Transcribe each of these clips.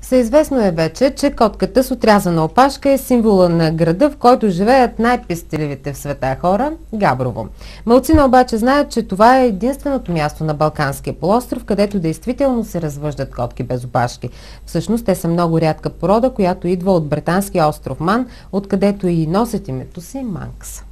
Всеизвестно е вече, че котката с отрязана опашка е символа на града, в който живеят най-пестеливите в света хора – Габрово. Малцина обаче знаят, че това е единственото място на Балканския полуостров, където действително се развъждат котки без опашки. Всъщност те са много рядка порода, която идва от британския остров Ман, откъдето и носят името си Манкс.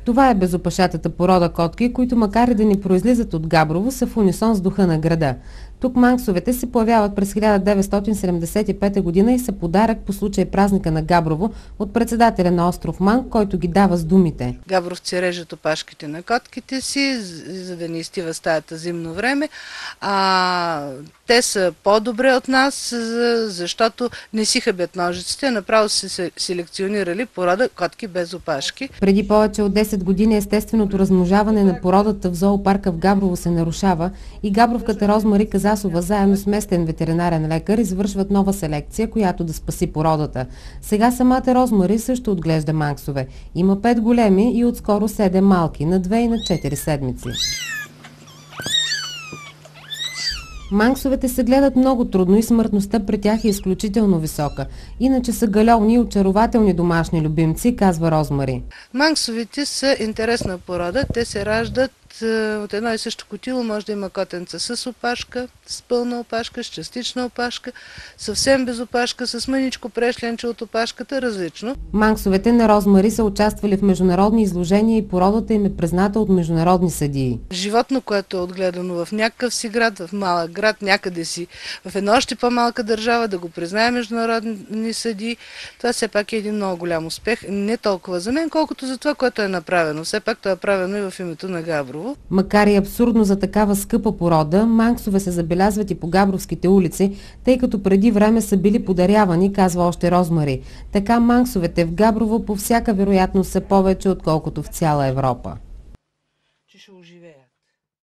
Това е безопашатата порода котки, които макар и да ни произлизат от Габрово, са в унисон с духа на града. Тук манксовете се появяват през 1975 година и са подарък по случай празника на Габрово от председателя на остров Ман, който ги дава с думите: Габровци режат опашките на котките си, за да не изтива стаята зимно време. Те са по-добре от нас, защото не си хабят ножиците, направо са селекционирали порода котки без опашки. Преди повече от 10 години естественото размножаване на породата в зоопарка в Габрово се нарушава и габровката Розмари Казасова заедно с местен ветеринарен лекар извършват нова селекция, която да спаси породата. Сега самата Розмари също отглежда манксове. Има 5 големи и отскоро 7 малки, на 2 и на 4 седмици. Манксовете се гледат много трудно и смъртността при тях е изключително висока. Иначе са галявни и очарователни домашни любимци, казва Розмари. Манксовите са интересна порода. Те се раждат от едно и също котило. Може да има котенца с опашка, с пълна опашка, с частична опашка, съвсем без опашка, с мъничко прешленче от опашката, различно. Манксовете на Розмари са участвали в международни изложения и породата им е призната от международни съдии. Животно, което е отгледано в някакъв си град, в малък град, някъде си, в една още по-малка държава, да го признае международни съдии, това все пак е един много голям успех. Не толкова за мен, колкото за това, което е направено. Все пак това е правено и в името на Габрово. Макар и абсурдно за такава скъпа порода, манксове се забелязват и по габровските улици, тъй като преди време са били подарявани, казва още Розмари. Така манксовете в Габрово по всяка вероятност са повече, отколкото в цяла Европа.